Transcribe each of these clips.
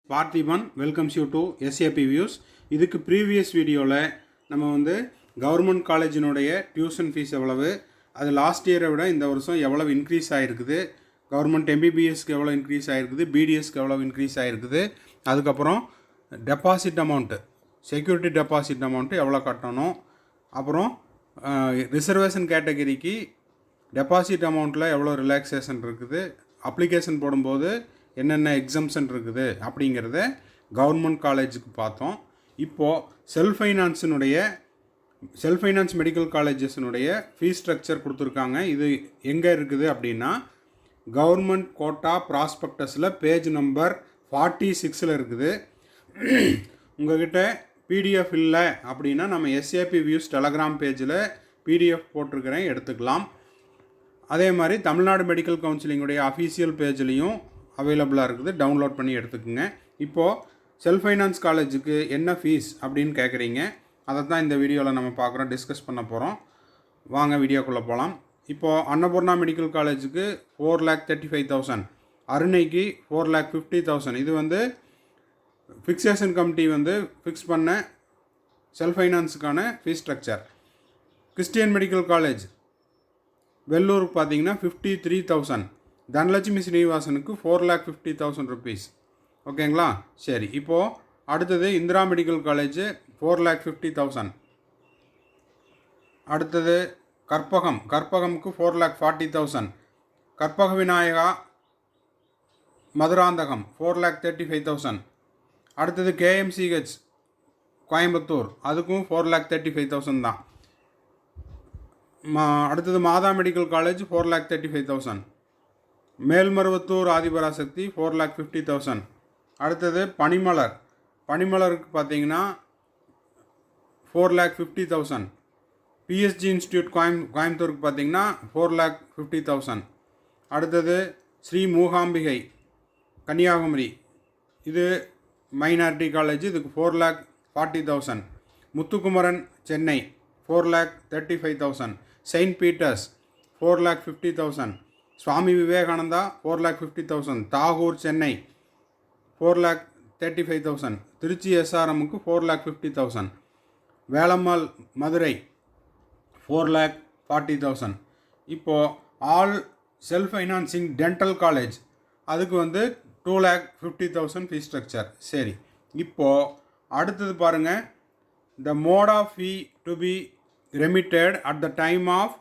Parthiban welcomes you to SAP Views. இதுக்கு previous வீடியோவில் நம்ம கவர்மெண்ட் காலேஜினுடைய டியூஷன் ஃபீஸ் எவ்வளவு, அது லாஸ்ட் இயரை விட இந்த வருஷம் எவ்வளவு இன்க்ரீஸ் ஆகிருக்குது, கவர்மெண்ட் MBBSக்கு எவ்வளோ இன்க்ரீஸ் ஆகிருக்குது, BDSக்கு எவ்வளோ இன்க்ரீஸ் ஆகிருக்குது, அதுக்கப்புறம் deposit amount, security deposit amount எவ்வளோ கட்டணும், அப்புறம் ரிசர்வேஷன் கேட்டகரிக்கு டெபாசிட் அமௌண்ட்டில் எவ்வளோ ரிலாக்ஸேஷன் இருக்குது, அப்ளிகேஷன் போடும்போது என்னென்ன எக்ஸம்ஷன் இருக்குது அப்படிங்கிறத கவர்மெண்ட் காலேஜுக்கு பார்த்தோம். இப்போது செல்ஃப் ஃபைனான்ஸ் மெடிக்கல் காலேஜஸ்னுடைய ஃபீஸ் ஸ்ட்ரக்சர் கொடுத்துருக்காங்க. இது எங்கே இருக்குது அப்படின்னா கவர்மெண்ட் கோட்டா ப்ராஸ்பெக்டஸில் பேஜ் நம்பர் 46 இருக்குது. உங்கள்கிட்ட பிடிஎஃப் இல்லை அப்படின்னா நம்ம SAP வியூஸ் டெலகிராம் பேஜில் பிடிஎஃப் போட்டிருக்கிறேன், எடுத்துக்கலாம். அதே மாதிரி தமிழ்நாடு மெடிக்கல் கவுன்சிலிங்குடைய அஃபீஷியல் பேஜ்லேயும் அவைலபிளாக இருக்குது, டவுன்லோட் பண்ணி எடுத்துக்கோங்க. இப்போது செல்ஃப் ஃபைனான்ஸ் காலேஜுக்கு என்ன ஃபீஸ் அப்படின்னு கேட்குறீங்க, அதை தான் இந்த வீடியோவில் நம்ம பார்க்குறோம், டிஸ்கஸ் பண்ண போகிறோம். வாங்க வீடியோக்குள்ளே போகலாம். இப்போது அன்னபூர்ணா மெடிக்கல் காலேஜுக்கு 4,35,000, அருணைக்கு 4,50,000. இது ஃபிக்ஸேஷன் கமிட்டி ஃபிக்ஸ் பண்ண செல்ஃப் ஃபைனான்ஸுக்கான fees structure. Christian medical college வெள்ளூருக்கு பார்த்தீங்கன்னா 53,000. தனலட்சுமி ஸ்ரீனிவாசனுக்கு 4,50,000 ருபீஸ். ஓகேங்களா? சரி, இப்போது அடுத்தது இந்திரா மெடிக்கல் காலேஜ் 4,50,000. அடுத்தது கற்பகமுக்கு 4,40,000. கற்பக விநாயகா மதுராந்தகம் 4,35,000. அடுத்தது KMCH கோயம்புத்தூர், அதுக்கும் 4,35,000 தான். அடுத்தது மாதா மெடிக்கல் காலேஜ் 4,35,000. மேல்மருவத்தூர் ஆதிபராசக்தி 4,50,000. அடுத்தது பனிமலருக்கு பார்த்தீங்கன்னா 4,50,000. PSG இன்ஸ்டியூட் கோயம்புத்தூருக்கு பார்த்தீங்கன்னா 4,50,000. அடுத்தது ஸ்ரீ மூகாம்பிகை கன்னியாகுமரி, இது மைனாரிட்டி காலேஜ், இதுக்கு 4,40,000. முத்துக்குமரன் சென்னை 4,35,000. Saint Peter's 4,50,000. சுவாமி விவேகானந்தா 4,50,000. தாகூர் சென்னை 4,35,000. திருச்சி SRMக்கு 4,50,000. வேலம்மாள் மதுரை 4,40,000. இப்போது all self financing dental college அதுக்கு 2,50,000 ஃபீஸ் ஸ்ட்ரக்சர். சரி, இப்போது அடுத்தது பாருங்கள், the mode of fee to be remitted at the time of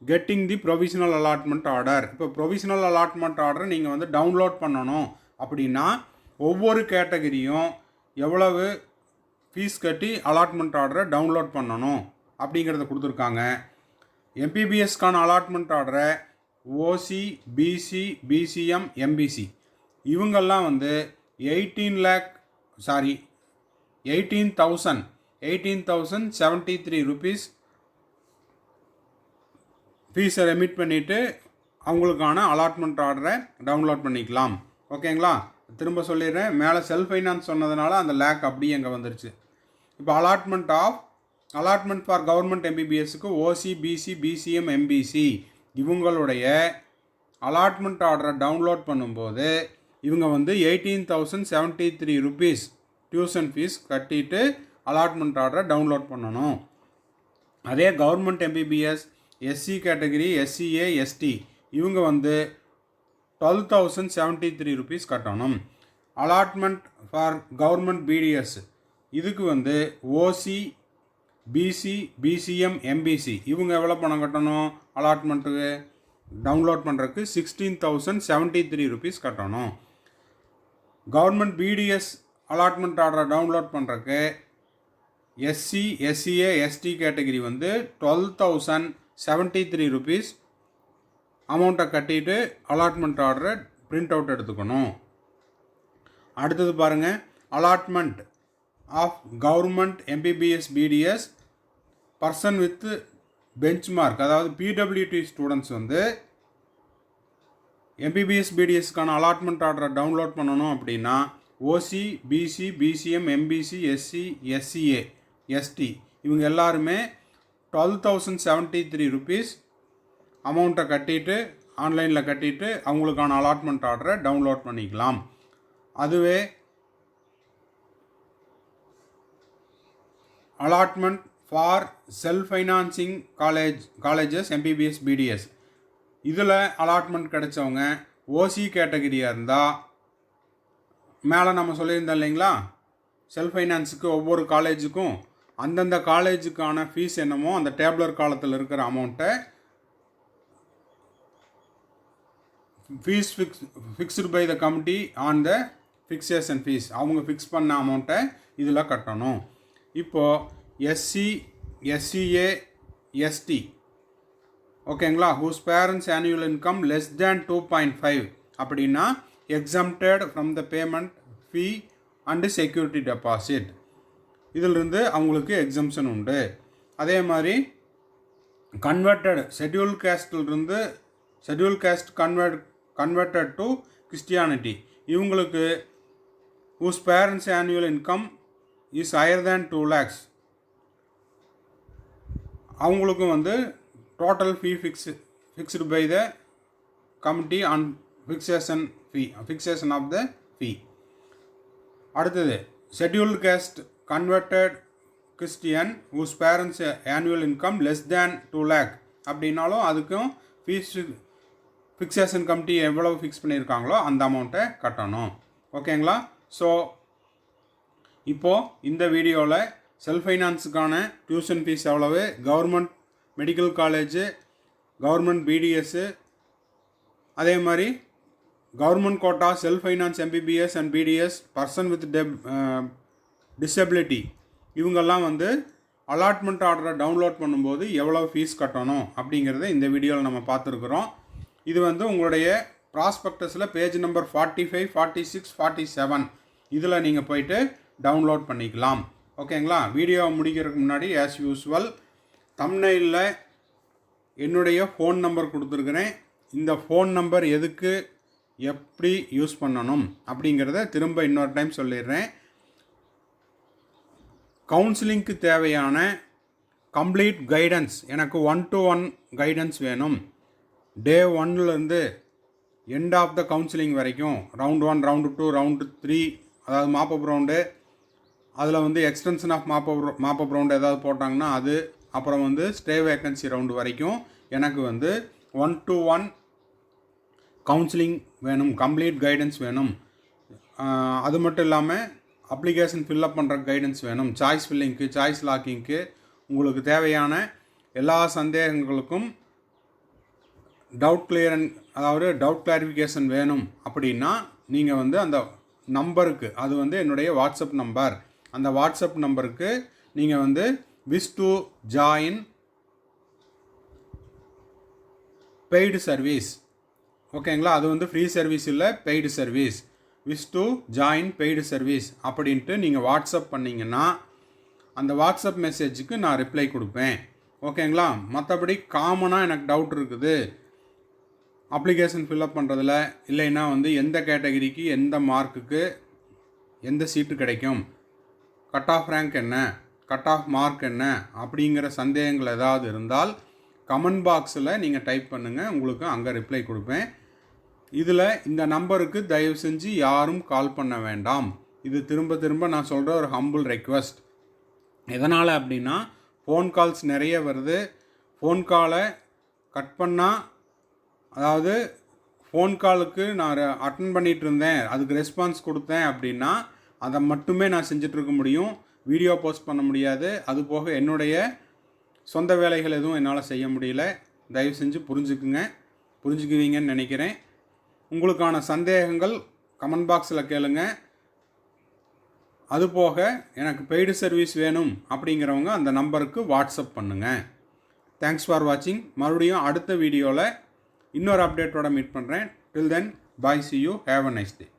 getting the provisional allotment order. இப்போ ப்ரொவிஷனல் அலாட்மெண்ட் ஆர்டர் நீங்கள் டவுன்லோட் பண்ணணும் அப்படின்னா ஒவ்வொரு கேட்டகரியும் எவ்வளவு ஃபீஸ் கட்டி அலாட்மெண்ட் ஆர்டரை டவுன்லோட் பண்ணணும் அப்படிங்கிறத கொடுத்துருக்காங்க. MBBSக்கான அலாட்மெண்ட் ஆர்டரை OC, BC, BCM, MBC இவங்கெல்லாம் 18,073 ருபீஸ் ஃபீஸை ரெமிட் பண்ணிவிட்டு அவங்களுக்கான அலாட்மெண்ட் ஆர்டரை டவுன்லோட் பண்ணிக்கலாம். ஓகேங்களா? திரும்ப சொல்லிடுறேன், மேலே செல்ஃப் ஃபைனான்ஸ் சொன்னதுனால அந்த லேக் அப்படியே அங்கே வந்துருச்சு. இப்போ அலாட்மெண்ட் ஃபார் கவர்மெண்ட் MBBSக்கு OC, BC, BCM, MBC இவங்களுடைய அலாட்மெண்ட் ஆர்டரை டவுன்லோட் பண்ணும்போது இவங்க 18,073 ருபீஸ் டியூஷன் ஃபீஸ் கட்டிட்டு அலாட்மெண்ட் ஆர்டரை டவுன்லோட் பண்ணணும். அதே government MBBS SC category, SCA, ST இவங்க 12,073 ருபீஸ் கட்டணும். அலாட்மெண்ட் ஃபார் கவர்மெண்ட் BDS இதுக்கு OC, BC, BCM, MBC இவங்க எவ்வளோ பணம் கட்டணும்? அலாட்மெண்ட்டுக்கு டவுன்லோட் பண்ணுறதுக்கு 16,073 ருபீஸ் கட்டணும். கவர்மெண்ட் BDS அலாட்மெண்ட் ஆர்டரை டவுன்லோட் பண்ணுறதுக்கு SC, SCA, ST category 12,073 rupees அமௌண்ட்டை கட்டிட்டு அலாட்மெண்ட் ஆர்டரை பிரிண்ட் அவுட் எடுத்துக்கணும். அடுத்தது பாருங்கள், allotment of government MBBS BDS person with benchmark, அதாவது PWT ஸ்டூடெண்ட்ஸ் MBBS BDSக்கான அலாட்மெண்ட் ஆர்டரை டவுன்லோட் பண்ணணும் அப்படின்னா OC, BC, BCM, MBC, SC, SCA, ST இவங்க எல்லாருமே 12,073 ருபீஸ் அமௌண்ட்டை கட்டிட்டு ஆன்லைனில் கட்டிட்டு அவங்களுக்கான அலாட்மெண்ட் ஆர்டரை டவுன்லோட் பண்ணிக்கலாம். அதுவே allotment for self-financing colleges MBBS BDS. இதில் allotment கிடைச்சவங்க OC கேட்டகரியாக இருந்தால் மேலே நம்ம சொல்லியிருந்தோம் இல்லைங்களா, செல்ஃப் ஃபைனான்ஸுக்கு ஒவ்வொரு காலேஜுக்கும் அந்தந்த காலேஜுக்கான ஃபீஸ் என்னமோ அந்த டேப்லர் காலத்தில் இருக்கிற அமௌண்ட்டை fees fixed by the committee on the fixation fees, அவங்க ஃபிக்ஸ் பண்ண அமௌண்ட்டை இதில் கட்டணும். இப்போது எஸ்சி எஸ்சிஏ எஸ்டி ஓகேங்களா, whose parents annual income less than 2.5 அப்படின்னா exempted from the payment fee and security deposit, இதிலிருந்து அவங்களுக்கு எக்ஸம்ஷன் உண்டு. அதே மாதிரி converted schedule caste converted to Christianity, இவங்களுக்கு whose parents annual income is higher than 2 lakhs, அவங்களுக்கு வந்து total fee fixed by the committee on fixation of the fee. அடுத்தது scheduled caste converted Christian whose parents annual income less than 2 lakh அப்படின்னாலும் அதுக்கும் fees fixation committee எவ்வளவு fix பண்ணியிருக்காங்களோ அந்த அமௌண்ட்டை கட்டணும். ஓகேங்களா. ஸோ இப்போது இந்த வீடியோவில் செல்ஃப் ஃபைனான்ஸுக்கான டியூஷன் ஃபீஸ் எவ்வளவு, government medical college, government BDS, அதே மாதிரி government quota self finance MBBS and BDS, person with disability, இவங்கெல்லாம் வந்து அலாட்மெண்ட் ஆர்டரை டவுன்லோட் பண்ணும்போது எவ்வளோ ஃபீஸ் கட்டணும் அப்படிங்கிறத இந்த வீடியோவில் நம்ம பார்த்துருக்குறோம். இது வந்து உங்களுடைய ப்ராஸ்பெக்டஸில் பேஜ் நம்பர் 45, 46, 47 இதில் நீங்கள் போயிட்டு டவுன்லோட் பண்ணிக்கலாம். ஓகேங்களா. வீடியோ முடிக்கிறதுக்கு முன்னாடி ஆஸ் யூஸ்வல் தம்ப்நெயிலில் என்னுடைய ஃபோன் நம்பர் கொடுத்துருக்குறேன். இந்த ஃபோன் நம்பர் எதுக்கு எப்படி யூஸ் பண்ணணும் அப்படிங்கிறத திரும்ப இன்னொரு டைம் சொல்லிடுறேன். கவுன்சிலிங்க்கு தேவையான கம்ப்ளீட் கைடன்ஸ், எனக்கு 1-to-1 கைடன்ஸ் வேணும். டே 1லேருந்து எண்ட் ஆஃப் த கவுன்சிலிங் வரைக்கும், ரவுண்ட் 1, ரவுண்டு 2, ரவுண்டு 3, அதாவது மாப்பப் ரவுண்டு, அதில் வந்து எக்ஸ்டென்ஷன் ஆஃப் மாப்பப் ரவுண்டு ஏதாவது போட்டாங்கன்னா அது, அப்புறம் வந்து ஸ்டே வேக்கன்சி ரவுண்டு வரைக்கும் எனக்கு வந்து 1-to-1 கவுன்சிலிங் வேணும், கம்ப்ளீட் கைடன்ஸ் வேணும். அது மட்டும் இல்லாமல் அப்ளிகேஷன் ஃபில்லப் பண்ணுற கைடன்ஸ் வேணும். சாய்ஸ் ஃபில்லிங்க்கு, சாய்ஸ் லாக்கிங்க்கு உங்களுக்கு தேவையான எல்லா சந்தேகங்களுக்கும் டவுட் அதாவது டவுட் கிளாரிஃபிகேஷன் வேணும் அப்படின்னா நீங்கள் வந்து அந்த நம்பருக்கு, அது வந்து என்னுடைய வாட்ஸ்அப் நம்பர், அந்த வாட்ஸ்அப் நம்பருக்கு நீங்கள் வந்து wish to join paid service, ஓகேங்களா, அது வந்து ஃப்ரீ சர்வீஸ் இல்லை, paid service, wish to join paid service அப்படின்ட்டு நீங்கள் வாட்ஸ்அப் பண்ணிங்கன்னா அந்த வாட்ஸ்அப் மெசேஜுக்கு நான் ரிப்ளை கொடுப்பேன். ஓகேங்களா. மற்றபடி காமனாக எனக்கு டவுட் இருக்குது அப்ளிகேஷன் ஃபில்அப் பண்ணுறதுல, இல்லைன்னா வந்து எந்த கேட்டகரிக்கு எந்த மார்க்குக்கு எந்த சீட்டு கிடைக்கும், கட் ஆஃப் ரேங்க் என்ன, கட் ஆஃப் மார்க் என்ன அப்படிங்கிற சந்தேகங்கள் ஏதாவது இருந்தால் கமெண்ட் பாக்ஸில் நீங்கள் டைப் பண்ணுங்கள், உங்களுக்கு அங்கே ரிப்ளை கொடுப்பேன். இதில் இந்த நம்பருக்கு தயவு செஞ்சு யாரும் கால் பண்ண வேண்டாம். இது திரும்ப திரும்ப நான் சொல்கிற ஒரு ஹம்பிள் ரெக்வெஸ்ட். எதனால் அப்படின்னா ஃபோன் கால்ஸ் நிறைய வருது. ஃபோன் காலை கட் பண்ணால், அதாவது ஃபோன் காலுக்கு நான் அட்டன் பண்ணிகிட்டு இருந்தேன், அதுக்கு ரெஸ்பான்ஸ் கொடுத்தேன் அப்படின்னா அதை மட்டுமே நான் செஞ்சிட்ருக்க முடியும், வீடியோ போஸ்ட் பண்ண முடியாது. அதுபோக என்னுடைய சொந்த வேலைகள் எதுவும் என்னால் செய்ய முடியல. தயவு செஞ்சு புரிஞ்சுக்குவீங்கன்னு நினைக்கிறேன். உங்களுக்கான சந்தேகங்கள் கமெண்ட் பாக்ஸில் கேளுங்க. அதுபோக எனக்கு பெய்டு சர்வீஸ் வேணும் அப்படிங்கிறவங்க அந்த நம்பருக்கு வாட்ஸ்அப் பண்ணுங்கள். தேங்க்ஸ் ஃபார் வாட்சிங். மறுபடியும் அடுத்த வீடியோவில் இன்னொரு அப்டேட்டோட மீட் பண்ணுறேன். டில் தென், பாய், see you, have a nice day.